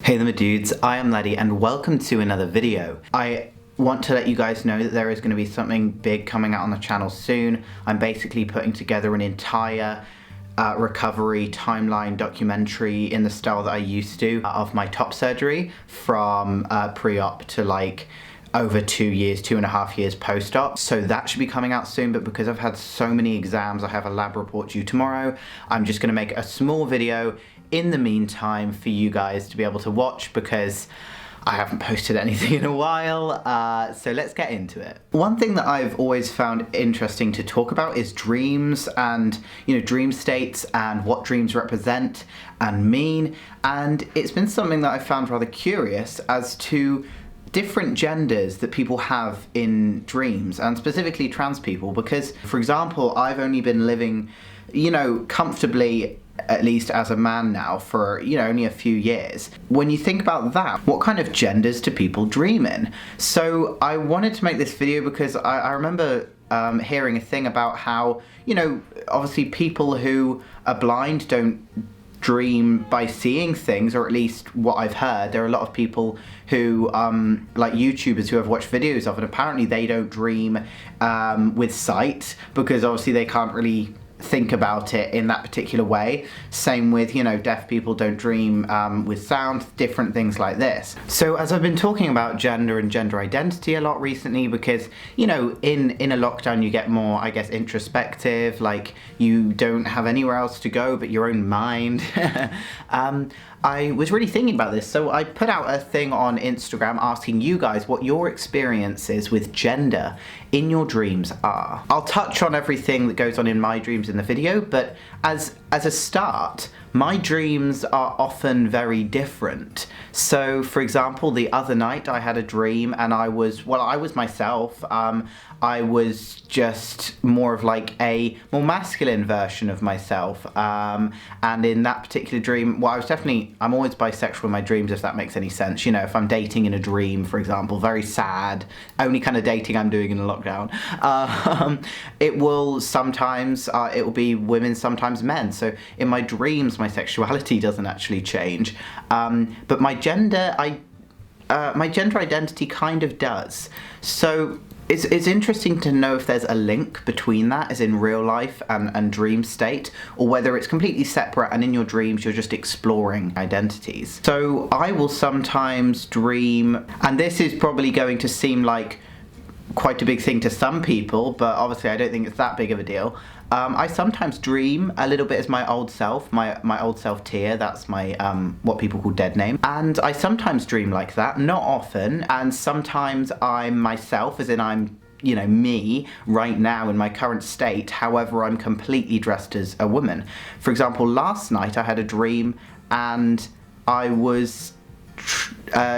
Hey there my dudes, I am Laddie and welcome to another video. I want to let you guys know that there is going to be something big coming out on the channel soon. I'm basically putting together an entire recovery timeline documentary in the style that I used to of my top surgery from pre-op to like over 2 years, 2.5 years post-op. So that should be coming out soon, but because I've had so many exams, I have a lab report due tomorrow, I'm just gonna make a small video in the meantime for you guys to be able to watch because I haven't posted anything in a while, so let's get into it. One thing that I've always found interesting to talk about is dreams and, dream states and what dreams represent and mean, and it's been something that I found rather curious as to different genders that people have in dreams, and specifically trans people, because, for example, I've only been living, comfortably, at least as a man now, for, only a few years. When you think about that, what kind of genders do people dream in? So I wanted to make this video because I remember hearing a thing about how, obviously people who are blind don't dream by seeing things, or at least what I've heard. There are a lot of people who, like YouTubers who I've watched videos of, and apparently they don't dream with sight because obviously they can't really think about it in that particular way. Same with, deaf people don't dream with sound, different things like this. So as I've been talking about gender and gender identity a lot recently, because, in a lockdown you get more, I guess, introspective, like you don't have anywhere else to go but your own mind. I was really thinking about this, so I put out a thing on Instagram asking you guys what your experiences with gender in your dreams are. I'll touch on everything that goes on in my dreams in the video, but as a start, my dreams are often very different. So, for example, the other night I had a dream and I was myself. I was just more of like a more masculine version of myself. And in that particular dream, I'm always bisexual in my dreams, if that makes any sense. If I'm dating in a dream, for example, very sad, only kind of dating I'm doing in a lockdown, it will sometimes, it will be women, sometimes men. So in my dreams, my sexuality doesn't actually change. But my gender identity kind of does. So it's interesting to know if there's a link between that, as in real life and dream state, or whether it's completely separate and in your dreams you're just exploring identities. So I will sometimes dream, and this is probably going to seem like quite a big thing to some people, but obviously I don't think it's that big of a deal. I sometimes dream a little bit as my old self, my old self Tia, that's my, what people call dead name. And I sometimes dream like that, not often, and sometimes I'm myself, as in I'm, me right now in my current state, however I'm completely dressed as a woman. For example, last night I had a dream and I was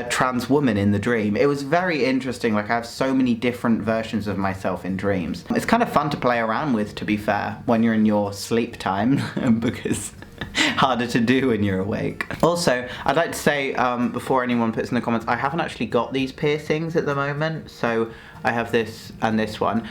trans woman in the dream. It was very interesting. Like, I have so many different versions of myself in dreams. It's kind of fun to play around with, to be fair, when you're in your sleep time, because harder to do when you're awake. Also, I'd like to say, before anyone puts in the comments, I haven't actually got these piercings at the moment. So I have this and this one.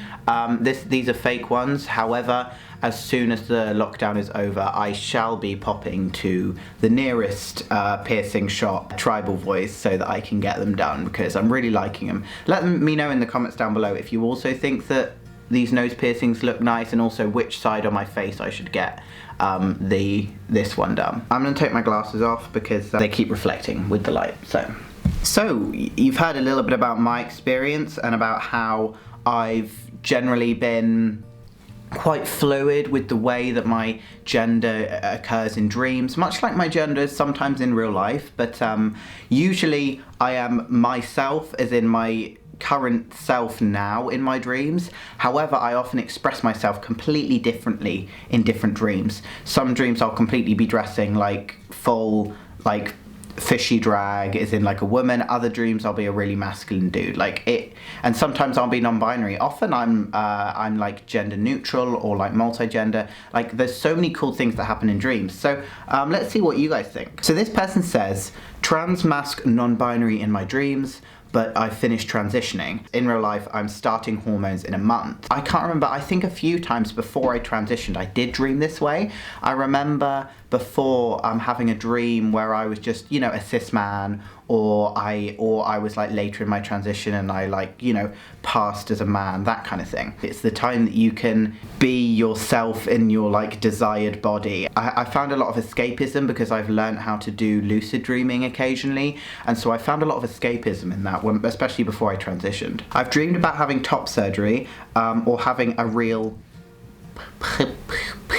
These are fake ones. However, as soon as the lockdown is over, I shall be popping to the nearest piercing shop, Tribal Voice, so that I can get them done, because I'm really liking them. Let me know in the comments down below if you also think that these nose piercings look nice, and also which side on my face I should get this one done. I'm gonna take my glasses off because they keep reflecting with the light. So you've heard a little bit about my experience and about how I've generally been quite fluid with the way that my gender occurs in dreams, much like my gender is sometimes in real life, but usually I am myself, as in my current self now in my dreams. However, I often express myself completely differently in different dreams. Some dreams I'll completely be dressing like full, like fishy drag, as in like a woman. Other dreams I'll be a really masculine dude, and sometimes I'll be non-binary. Often I'm like gender neutral or like multi-gender. Like, there's so many cool things that happen in dreams. So let's see what you guys think. So this person says, trans, masc, non-binary in my dreams. but I finished transitioning. In real life, I'm starting hormones in a month. I can't remember, I think a few times before I transitioned, I did dream this way. I remember before having a dream where I was just, you know, a cis man, or I was like later in my transition and I like, you know, passed as a man, that kind of thing. It's the time that you can be yourself in your like desired body. I found a lot of escapism because I've learned how to do lucid dreaming occasionally, and so I found a lot of escapism in that one, especially before I transitioned. I've dreamed about having top surgery or having a real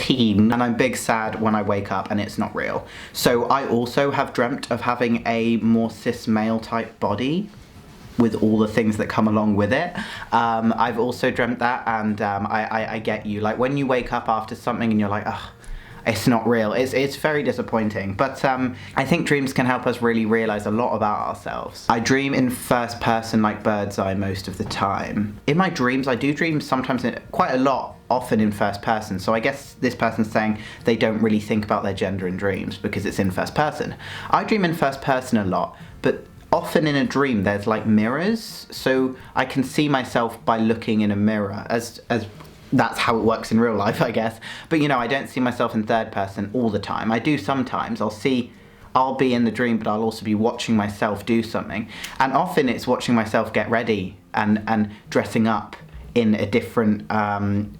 and I'm big sad when I wake up and it's not real. So I also have dreamt of having a more cis male type body with all the things that come along with it. I've also dreamt that, and I get you. Like when you wake up after something and you're like, ugh, it's not real. It's very disappointing. But I think dreams can help us really realize a lot about ourselves. I dream in first person like bird's eye most of the time. In my dreams, I do dream sometimes quite a lot, often in first person. So I guess this person's saying they don't really think about their gender in dreams because it's in first person. I dream in first person a lot, but often in a dream there's like mirrors, so I can see myself by looking in a mirror, as that's how it works in real life, I guess. But you know, I don't see myself in third person all the time. I do sometimes. I'll be in the dream, but I'll also be watching myself do something. And often it's watching myself get ready and dressing up in a different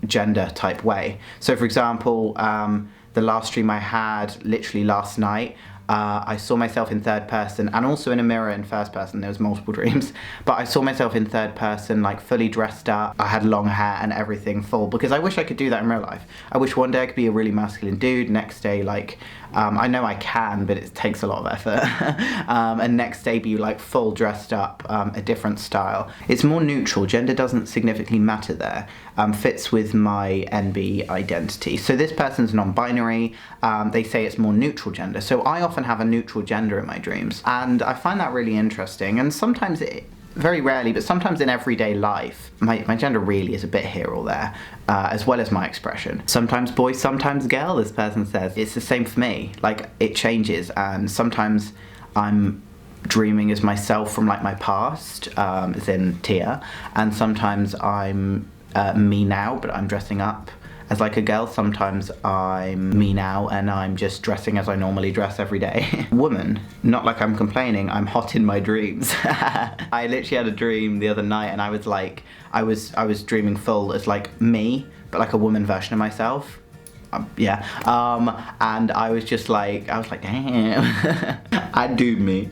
gender type way. So for example, the last dream I had literally last night, I saw myself in third person and also in a mirror in first person. There was multiple dreams, but I saw myself in third person, like fully dressed up. I had long hair and everything full, because I wish I could do that in real life. I wish one day I could be a really masculine dude, next day like, I know I can, but it takes a lot of effort. And next day be like full dressed up, a different style. It's more neutral, gender doesn't significantly matter there. Fits with my NB identity. So this person's non-binary, they say it's more neutral gender. So I often have a neutral gender in my dreams, and I find that really interesting. And sometimes very rarely, but sometimes in everyday life, my gender really is a bit here or there, as well as my expression. Sometimes boy, sometimes girl, this person says. It's the same for me, like it changes, and sometimes I'm dreaming as myself from like my past, as in Tia, and sometimes I'm me now, but I'm dressing up as like a girl. Sometimes I'm me now and I'm just dressing as I normally dress every day. Woman, not like I'm complaining, I'm hot in my dreams. I literally had a dream the other night and I was like, I was dreaming full as like me, but like a woman version of myself. Yeah, and I was just like, damn, I do me.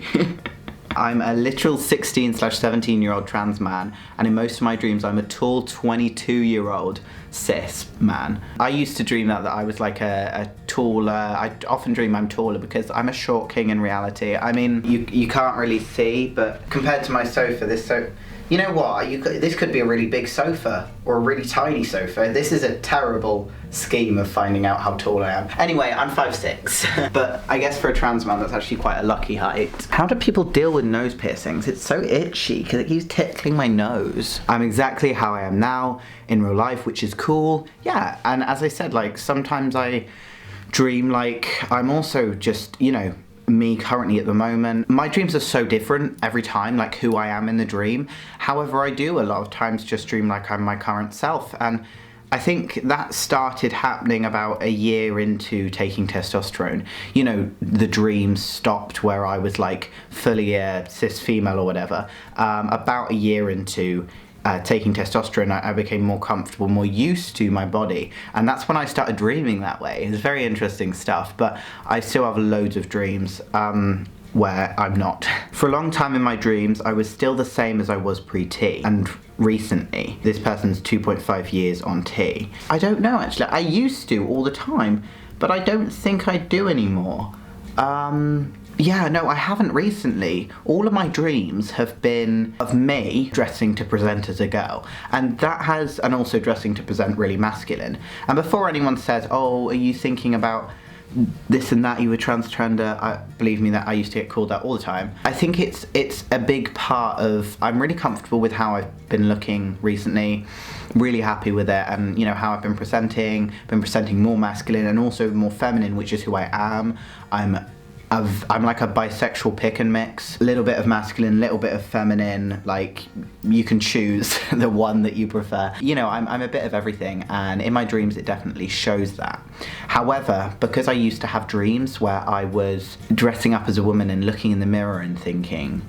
I'm a literal 16/17-year-old trans man, and in most of my dreams I'm a tall 22-year-old cis man. I used to dream that I was like a taller, I often dream I'm taller because I'm a short king in reality. I mean, you can't really see, but compared to my sofa, you know what, this could be a really big sofa or a really tiny sofa. This is a terrible scheme of finding out how tall I am. Anyway, I'm 5'6", but I guess for a trans man that's actually quite a lucky height. How do people deal with nose piercings? It's so itchy because it keeps tickling my nose. I'm exactly how I am now in real life, which is cool. Yeah, and as I said, like sometimes I dream like I'm also just, you know, me currently at the moment. My dreams are so different every time, like who I am in the dream. However, I do a lot of times just dream like I'm my current self, and I think that started happening about a year into taking testosterone. You know, the dreams stopped where I was like fully a cis female or whatever. About a year into taking testosterone, I became more comfortable, more used to my body, and that's when I started dreaming that way. It's very interesting stuff, but I still have loads of dreams where I'm not. For a long time in my dreams, I was still the same as I was pre-T, and recently, this person's 2.5 years on T. I don't know actually, I used to all the time, but I don't think I do anymore. Yeah, no, I haven't recently. All of my dreams have been of me dressing to present as a girl, and also dressing to present really masculine. And before anyone says, oh, are you thinking about this and that, you were transgender, believe me that I used to get called that all the time. I think it's a big part of, I'm really comfortable with how I've been looking recently, really happy with it, and you know how I've been presenting more masculine and also more feminine, which is who I am. I'm I'm like a bisexual pick and mix, a little bit of masculine, a little bit of feminine, like you can choose the one that you prefer. You know, I'm a bit of everything, and in my dreams it definitely shows that. However, because I used to have dreams where I was dressing up as a woman and looking in the mirror and thinking,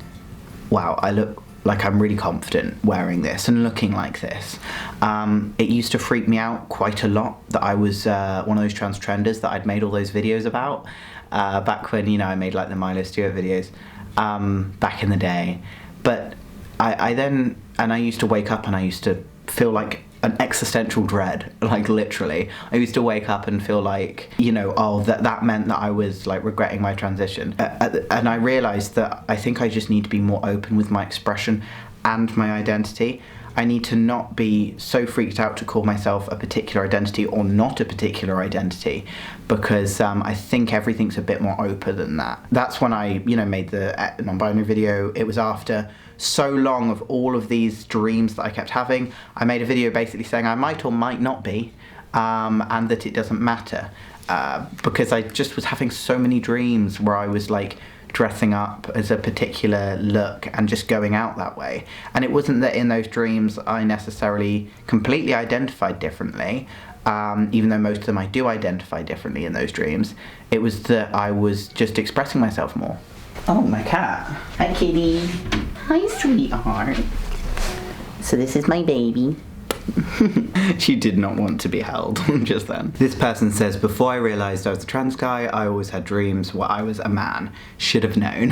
wow, I look like I'm really confident wearing this and looking like this. It used to freak me out quite a lot that I was one of those trans trenders that I'd made all those videos about. Back when, you know, I made like the Milo Stewart videos back in the day. But I used to wake up and I used to feel like an existential dread, like literally. I used to wake up and feel like, you know, oh, that meant that I was like regretting my transition. And I realized that I think I just need to be more open with my expression and my identity. I need to not be so freaked out to call myself a particular identity or not a particular identity, because I think everything's a bit more open than that. That's when I, you know, made the non-binary video. It was after so long of all of these dreams that I kept having. I made a video basically saying I might or might not be, and that it doesn't matter, because I just was having so many dreams where I was like dressing up as a particular look and just going out that way. And it wasn't that in those dreams I necessarily completely identified differently, even though most of them I do identify differently in those dreams. It was that I was just expressing myself more. Oh, my cat. Hi, kitty. Hi, sweetheart. So this is my baby. She did not want to be held just then. This person says, before I realised I was a trans guy, I always had dreams where I was a man. Should have known.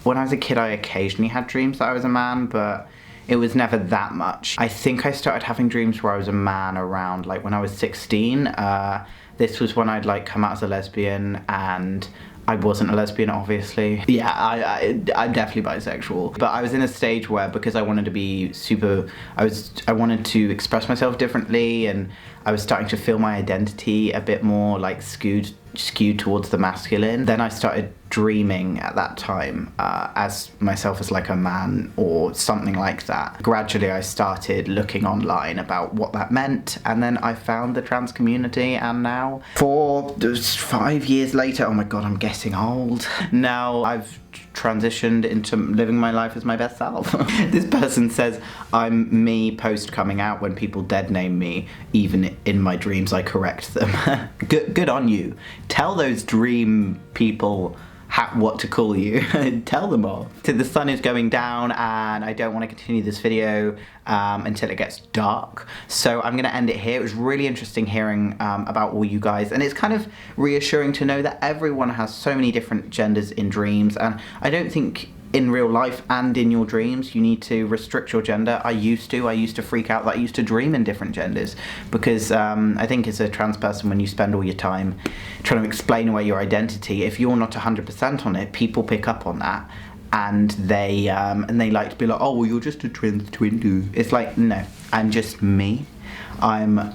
When I was a kid, I occasionally had dreams that I was a man, but it was never that much. I think I started having dreams where I was a man around like when I was 16. This was when I'd like come out as a lesbian, and I wasn't a lesbian, obviously. Yeah, I'm definitely bisexual. But I was in a stage where, because I wanted to be I wanted to express myself differently, and I was starting to feel my identity a bit more like skewed towards the masculine. Then I started dreaming at that time as myself as like a man or something like that. Gradually I started looking online about what that meant, and then I found the trans community, and now 5 years later, oh my god, I'm getting old. Now I've transitioned into living my life as my best self. This person says, I'm me post coming out. When people dead name me, even in my dreams I correct them. Good on you. Tell those dream people what to call you. Tell them all. So the sun is going down, and I don't want to continue this video until it gets dark, so I'm gonna end it here. It was really interesting hearing about all you guys, and it's kind of reassuring to know that everyone has so many different genders in dreams. And I don't think in real life and in your dreams you need to restrict your gender. I used to freak out that I used to dream in different genders, because I think as a trans person, when you spend all your time trying to explain away your identity, if you're not 100% on it, people pick up on that, and they like to be like, oh well, you're just a trans twin dude. It's like, no, I'm just me. I'm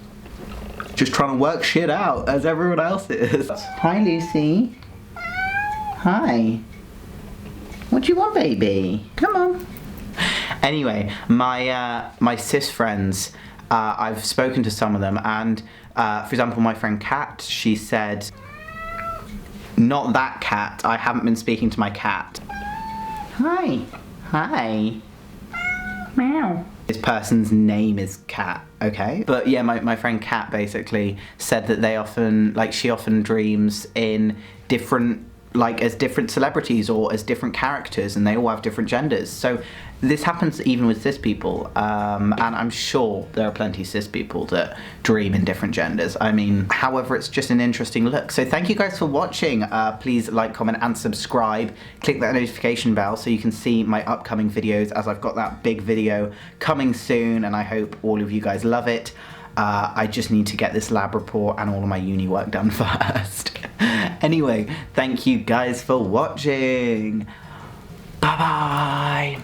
just trying to work shit out as everyone else is. Hi, Lucy. Hi. What do you want, baby? Come on. Anyway, my cis friends, I've spoken to some of them, and for example, my friend Kat, she said, not that cat, I haven't been speaking to my cat. Hi. Hi. Meow. This person's name is Kat, okay? But yeah, my friend Kat basically said that she often dreams in different, like as different celebrities or as different characters, and they all have different genders. So this happens even with cis people, and I'm sure there are plenty of cis people that dream in different genders. I mean, however, it's just an interesting look. So thank you guys for watching. Please like, comment and subscribe. Click that notification bell so you can see my upcoming videos, as I've got that big video coming soon, and I hope all of you guys love it. I just need to get this lab report and all of my uni work done first. Anyway, thank you guys for watching. Bye-bye.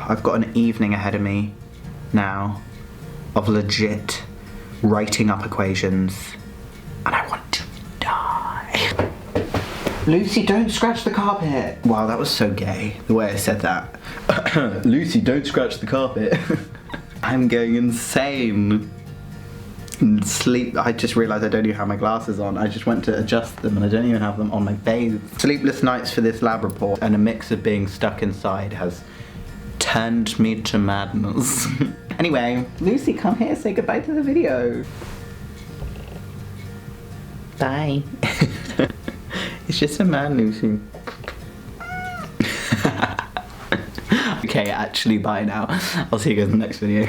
I've got an evening ahead of me now of legit writing up equations, and I want to die. Lucy, don't scratch the carpet. Wow, that was so gay, the way I said that. Lucy, don't scratch the carpet. I'm going insane. And sleep, I just realised I don't even have my glasses on. I just went to adjust them and I don't even have them on my face. Sleepless nights for this lab report, and a mix of being stuck inside has turned me to madness. Anyway, Lucy, come here, say goodbye to the video. Bye. It's just a man, Lucy. Okay, actually bye now. I'll see you guys in the next video.